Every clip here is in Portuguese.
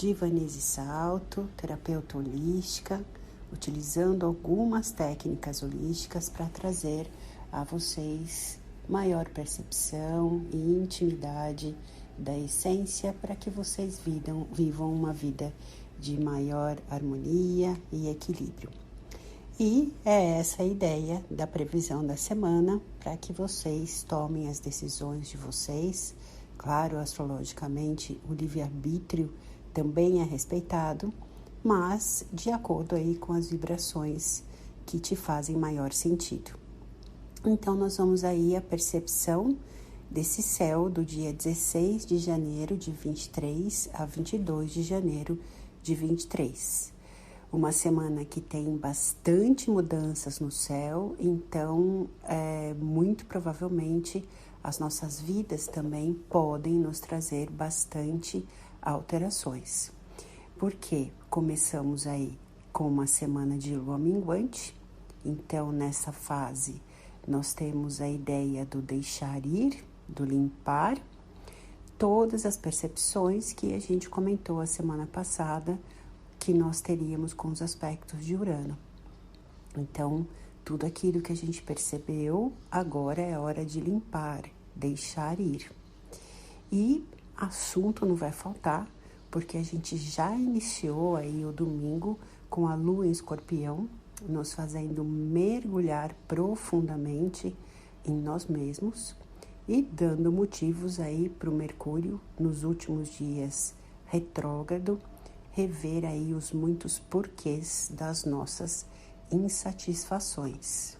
Divanise Salto, terapeuta holística, utilizando algumas técnicas holísticas para trazer a vocês maior percepção e intimidade da essência para que vocês vivam uma vida de maior harmonia e equilíbrio. E é essa a ideia da previsão da semana para que vocês tomem as decisões de vocês. Claro, astrologicamente, o livre-arbítrio também é respeitado, mas de acordo aí com as vibrações que te fazem maior sentido. Então, nós vamos aí a percepção desse céu do dia 16 de janeiro de 23 a 22 de janeiro de 23. Uma semana que tem bastante mudanças no céu, então, muito provavelmente, as nossas vidas também podem nos trazer bastante alterações. Porque começamos aí com uma semana de lua minguante, então nessa fase nós temos a ideia do deixar ir, do limpar, todas as percepções que a gente comentou a semana passada, que nós teríamos com os aspectos de Urano. Então, tudo aquilo que a gente percebeu, agora é hora de limpar, deixar ir. E assunto não vai faltar, porque a gente já iniciou aí o domingo com a Lua em Escorpião, nos fazendo mergulhar profundamente em nós mesmos e dando motivos aí para o Mercúrio, nos últimos dias retrógrado, rever aí os muitos porquês das nossas insatisfações.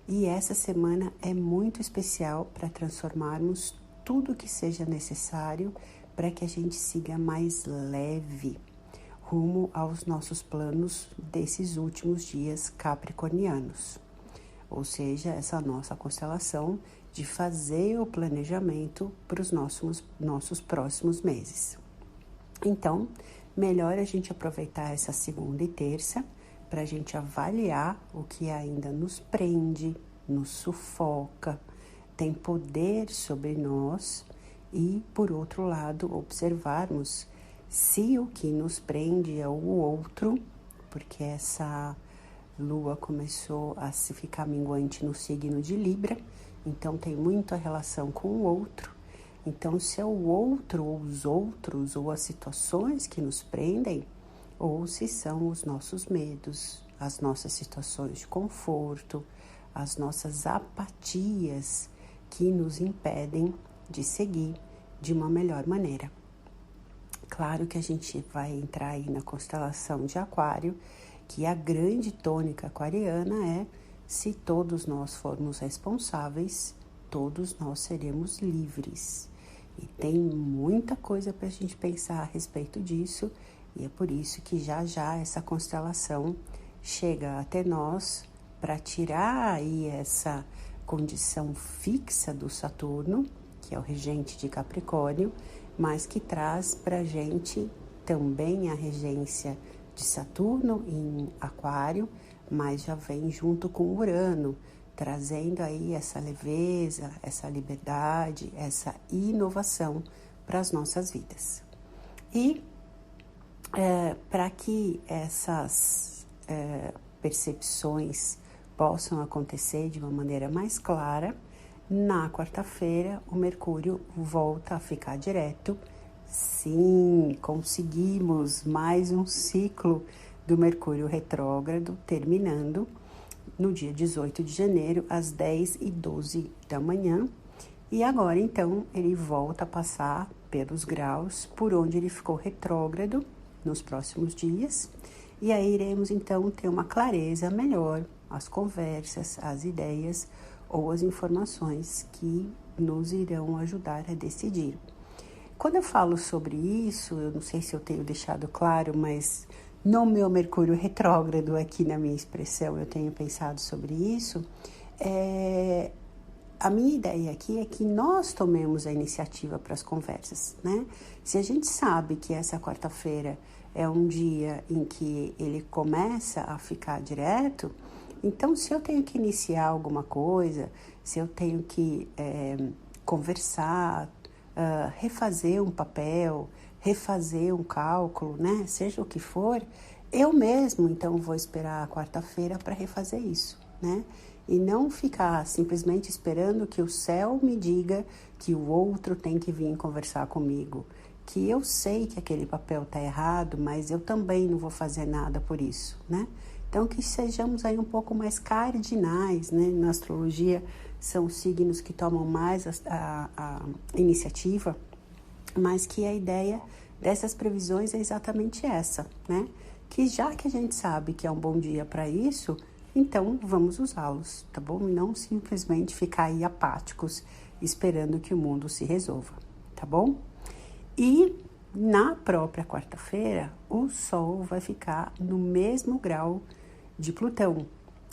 E essa semana é muito especial para transformarmos tudo que seja necessário para que a gente siga mais leve rumo aos nossos planos desses últimos dias capricornianos. Ou seja, essa nossa constelação de fazer o planejamento para os nossos próximos meses. Então, melhor a gente aproveitar essa segunda e terça para a gente avaliar o que ainda nos prende, nos sufoca, tem poder sobre nós e, por outro lado, observarmos se o que nos prende é o outro, porque essa lua começou a se ficar minguante no signo de Libra, então tem muita relação com o outro. Então, se é o outro, ou os outros, ou as situações que nos prendem, ou se são os nossos medos, as nossas situações de conforto, as nossas apatias que nos impedem de seguir de uma melhor maneira. Claro que a gente vai entrar aí na constelação de Aquário, que a grande tônica aquariana é: se todos nós formos responsáveis, todos nós seremos livres. E tem muita coisa para a gente pensar a respeito disso, e é por isso que já essa constelação chega até nós para tirar aí essa condição fixa do Saturno, que é o regente de Capricórnio, mas que traz para a gente também a regência de Saturno em Aquário, mas já vem junto com Urano, trazendo aí essa leveza, essa liberdade, essa inovação para as nossas vidas. E para que essas percepções possam acontecer de uma maneira mais clara, na quarta-feira o Mercúrio volta a ficar direto. Sim, conseguimos mais um ciclo do Mercúrio retrógrado terminando no dia 18 de janeiro, às 10h12 da manhã. E agora, então, ele volta a passar pelos graus por onde ele ficou retrógrado nos próximos dias. E aí iremos, então, ter uma clareza melhor, as conversas, as ideias ou as informações que nos irão ajudar a decidir. Quando eu falo sobre isso, eu não sei se eu tenho deixado claro, mas no meu Mercúrio retrógrado, aqui na minha expressão, eu tenho pensado sobre isso. A minha ideia aqui é que nós tomemos a iniciativa para as conversas, né? Se a gente sabe que essa quarta-feira é um dia em que ele começa a ficar direto, então se eu tenho que iniciar alguma coisa, se eu tenho que conversar, refazer um papel, refazer um cálculo, né? Seja o que for, eu mesmo, então, vou esperar a quarta-feira para refazer isso, né? E não ficar simplesmente esperando que o céu me diga que o outro tem que vir conversar comigo, que eu sei que aquele papel está errado, mas eu também não vou fazer nada por isso, né? Então, que sejamos aí um pouco mais cardinais, né? Na astrologia, são signos que tomam mais a iniciativa, mas que a ideia dessas previsões é exatamente essa, né? Que já que a gente sabe que é um bom dia para isso, então vamos usá-los, tá bom? E não simplesmente ficar aí apáticos, esperando que o mundo se resolva, tá bom? E na própria quarta-feira, o Sol vai ficar no mesmo grau de Plutão,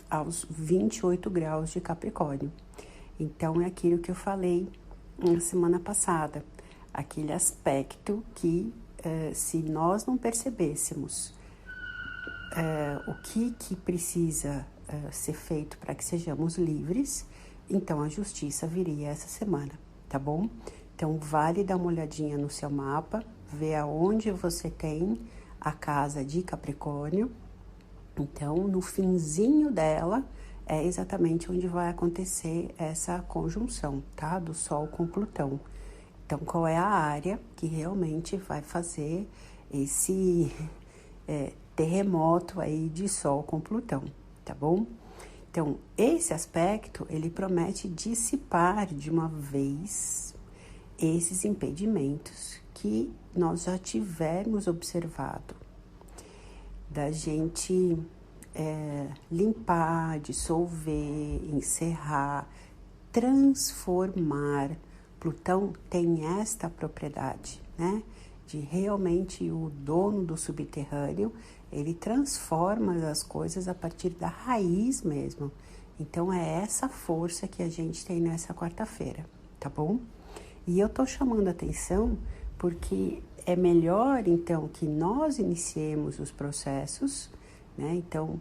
aos 28 graus de Capricórnio. Então, é aquilo que eu falei na semana passada, aquele aspecto que, se nós não percebêssemos o que precisa ser feito para que sejamos livres, então a justiça viria essa semana, tá bom? Então, vale dar uma olhadinha no seu mapa, ver aonde você tem a casa de Capricórnio. Então, no finzinho dela, é exatamente onde vai acontecer essa conjunção, tá? Do Sol com Plutão. Então, qual é a área que realmente vai fazer esse terremoto aí de Sol com Plutão, tá bom? Então, esse aspecto, ele promete dissipar de uma vez esses impedimentos que nós já tivermos observado, da gente limpar, dissolver, encerrar, transformar. Plutão tem esta propriedade, né? De realmente o dono do subterrâneo, ele transforma as coisas a partir da raiz mesmo. Então, é essa força que a gente tem nessa quarta-feira, tá bom? E eu tô chamando a atenção porque é melhor, então, que nós iniciemos os processos, né? Então,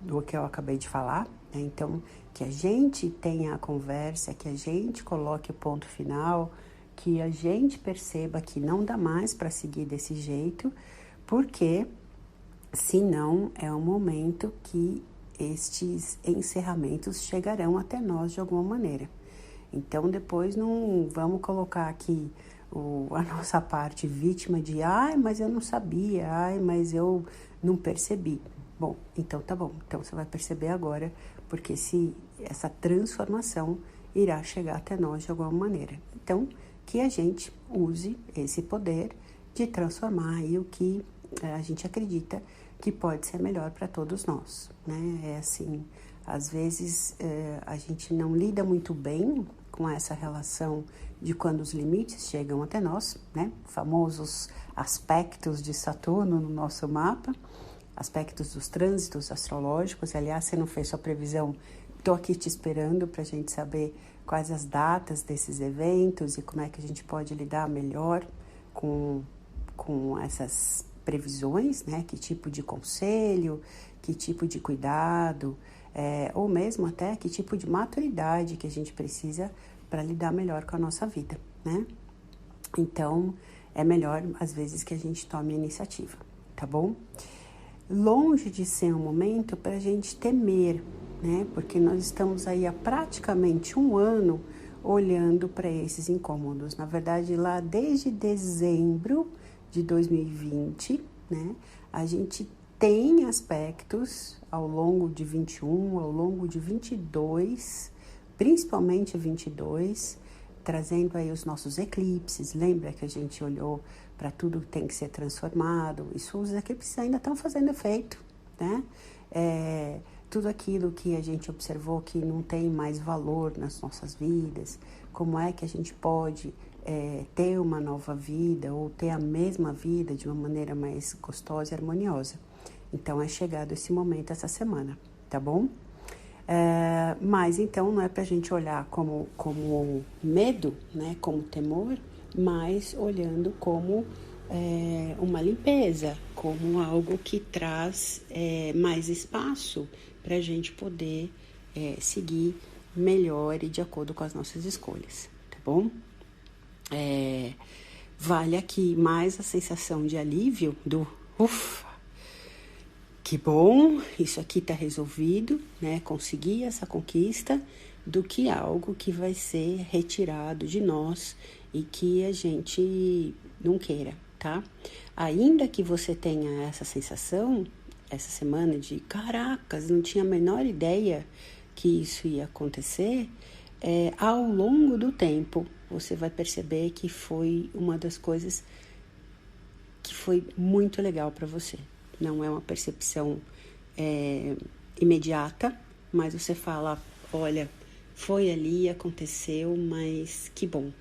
do que eu acabei de falar, né? Então, que a gente tenha a conversa, que a gente coloque o ponto final, que a gente perceba que não dá mais para seguir desse jeito, porque senão é um momento que estes encerramentos chegarão até nós de alguma maneira. Então, depois não vamos colocar aqui a nossa parte vítima de ai, mas eu não sabia, ai, mas eu não percebi. Bom, então tá bom. Então você vai perceber agora, porque se essa transformação irá chegar até nós de alguma maneira. Então, que a gente use esse poder de transformar aí o que a gente acredita que pode ser melhor para todos nós, né? É assim, às vezes a gente não lida muito bem com essa relação de quando os limites chegam até nós, né? Famosos aspectos de Saturno no nosso mapa, aspectos dos trânsitos astrológicos. Aliás, você não fez sua previsão, estou aqui te esperando para a gente saber quais as datas desses eventos e como é que a gente pode lidar melhor com essas previsões, né? Que tipo de conselho, que tipo de cuidado, ou mesmo até que tipo de maturidade que a gente precisa para lidar melhor com a nossa vida, né? Então, é melhor, às vezes, que a gente tome a iniciativa, tá bom? Longe de ser um momento para a gente temer, né? Porque nós estamos aí há praticamente um ano olhando para esses incômodos. Na verdade, lá desde dezembro de 2020, né? A gente tem aspectos ao longo de 21, ao longo de 22, principalmente 22, trazendo aí os nossos eclipses. Lembra que a gente olhou para tudo que tem que ser transformado? Isso, os eclipses ainda estão fazendo efeito, né? Tudo aquilo que a gente observou que não tem mais valor nas nossas vidas, como é que a gente pode ter uma nova vida ou ter a mesma vida de uma maneira mais gostosa e harmoniosa. Então, é chegado esse momento essa semana, tá bom? Mas, então, não é pra gente olhar como medo, né? Como temor, mas olhando como uma limpeza, como algo que traz mais espaço para a gente poder seguir melhor e de acordo com as nossas escolhas, tá bom? Vale aqui mais a sensação de alívio do ufa, que bom, isso aqui está resolvido, né? Consegui essa conquista, do que algo que vai ser retirado de nós e que a gente não queira, tá? Ainda que você tenha essa sensação, essa semana de caracas, não tinha a menor ideia que isso ia acontecer, ao longo do tempo você vai perceber que foi uma das coisas que foi muito legal para você. Não é uma percepção imediata, mas você fala, olha, foi ali, aconteceu, mas que bom.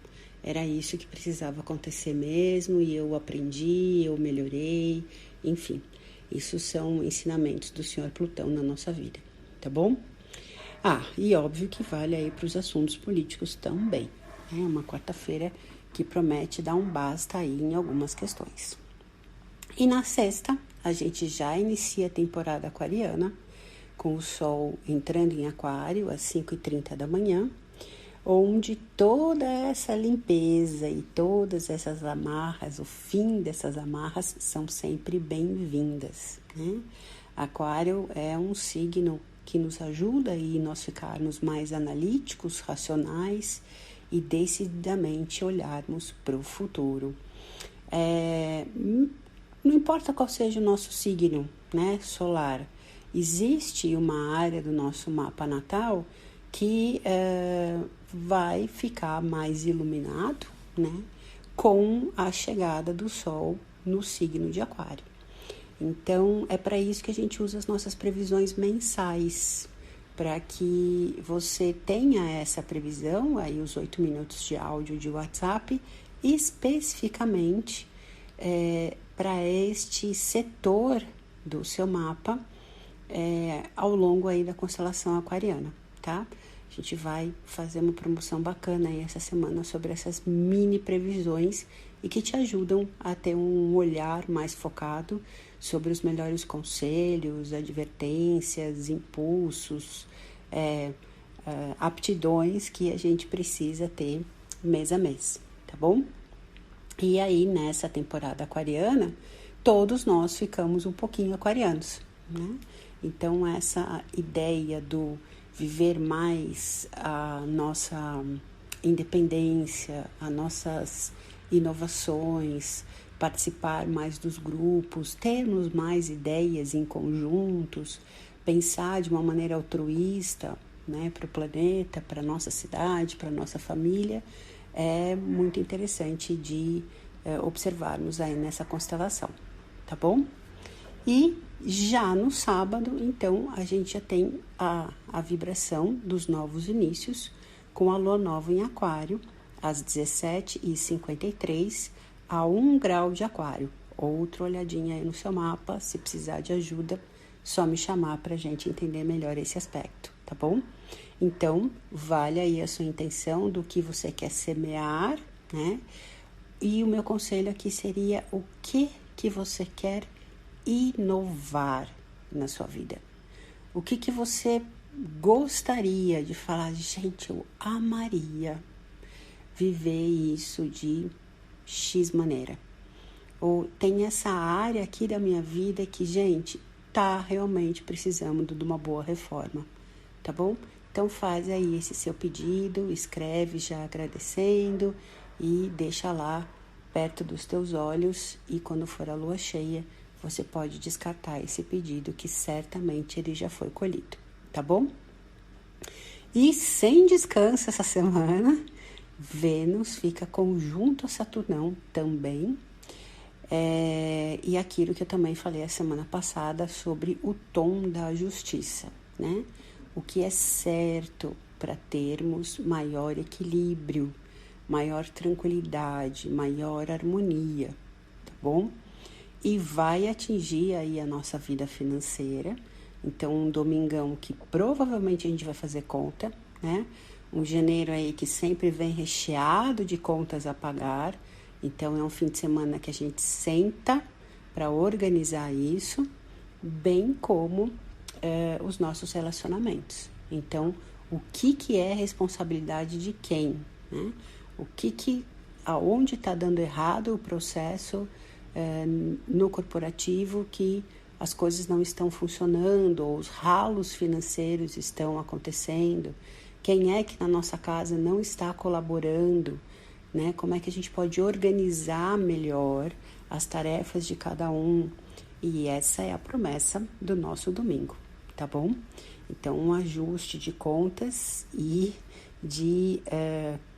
Era isso que precisava acontecer mesmo, e eu aprendi, eu melhorei, enfim. Isso são ensinamentos do Senhor Plutão na nossa vida, tá bom? E óbvio que vale aí para os assuntos políticos também. É uma quarta-feira que promete dar um basta aí em algumas questões. E na sexta, a gente já inicia a temporada aquariana, com o Sol entrando em Aquário às 5h30 da manhã, onde toda essa limpeza e todas essas amarras, o fim dessas amarras, são sempre bem-vindas, né? Aquário é um signo que nos ajuda aí nós ficarmos mais analíticos, racionais e decididamente olharmos para o futuro. Não importa qual seja o nosso signo, né, solar, existe uma área do nosso mapa natal que vai ficar mais iluminado, né, com a chegada do Sol no signo de Aquário. Então, é para isso que a gente usa as nossas previsões mensais, para que você tenha essa previsão, aí os 8 minutos de áudio de WhatsApp, especificamente para este setor do seu mapa ao longo aí da constelação aquariana, tá? A gente vai fazer uma promoção bacana aí essa semana sobre essas mini previsões e que te ajudam a ter um olhar mais focado sobre os melhores conselhos, advertências, impulsos, aptidões que a gente precisa ter mês a mês, tá bom? E aí, nessa temporada aquariana, todos nós ficamos um pouquinho aquarianos, né? Então, essa ideia do viver mais a nossa independência, as nossas inovações, participar mais dos grupos, termos mais ideias em conjuntos, pensar de uma maneira altruísta, né, para o planeta, para a nossa cidade, para a nossa família, é muito interessante de observarmos aí nessa constelação, tá bom? E já no sábado, então, a gente já tem a vibração dos novos inícios, com a lua nova em Aquário, às 17h53, a 1 grau de Aquário. Outra olhadinha aí no seu mapa, se precisar de ajuda, só me chamar para a gente entender melhor esse aspecto, tá bom? Então, vale aí a sua intenção do que você quer semear, né? E o meu conselho aqui seria o que você quer inovar na sua vida. O que você gostaria de falar? Gente, eu amaria viver isso de X maneira. Ou tem essa área aqui da minha vida que, gente, tá realmente precisando de uma boa reforma, tá bom? Então faz aí esse seu pedido, escreve já agradecendo e deixa lá perto dos teus olhos, e quando for a lua cheia, você pode descartar esse pedido que certamente ele já foi colhido, tá bom? E sem descanso essa semana, Vênus fica conjunto a Saturnão também, e aquilo que eu também falei a semana passada sobre o tom da justiça, né? O que é certo para termos maior equilíbrio, maior tranquilidade, maior harmonia, tá bom? E vai atingir aí a nossa vida financeira. Então, um domingão que provavelmente a gente vai fazer conta, né? Um janeiro aí que sempre vem recheado de contas a pagar. Então, é um fim de semana que a gente senta para organizar isso, bem como os nossos relacionamentos. Então, o que é responsabilidade de quem, né? O que aonde está dando errado o processo no corporativo, que as coisas não estão funcionando, ou os ralos financeiros estão acontecendo, quem é que na nossa casa não está colaborando, né? Como é que a gente pode organizar melhor as tarefas de cada um. E essa é a promessa do nosso domingo, tá bom? Então, um ajuste de contas e de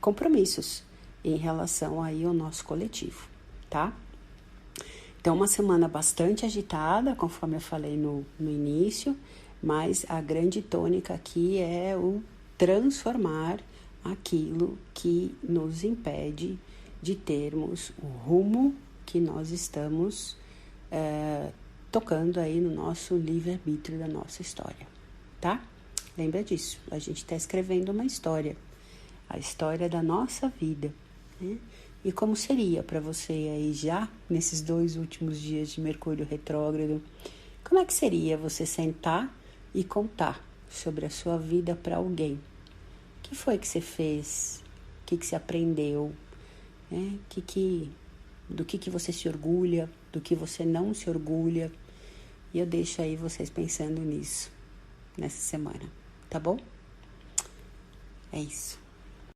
compromissos em relação aí ao nosso coletivo, tá? Então, uma semana bastante agitada, conforme eu falei no início, mas a grande tônica aqui é o transformar aquilo que nos impede de termos o rumo que nós estamos tocando aí no nosso livre-arbítrio da nossa história, tá? Lembra disso, a gente está escrevendo uma história, a história da nossa vida, né? E como seria para você aí já, nesses 2 últimos dias de Mercúrio retrógrado, como é que seria você sentar e contar sobre a sua vida para alguém? O que foi que você fez? O que você aprendeu? Né? Do que você se orgulha? Do que você não se orgulha? E eu deixo aí vocês pensando nisso nessa semana, tá bom? É isso.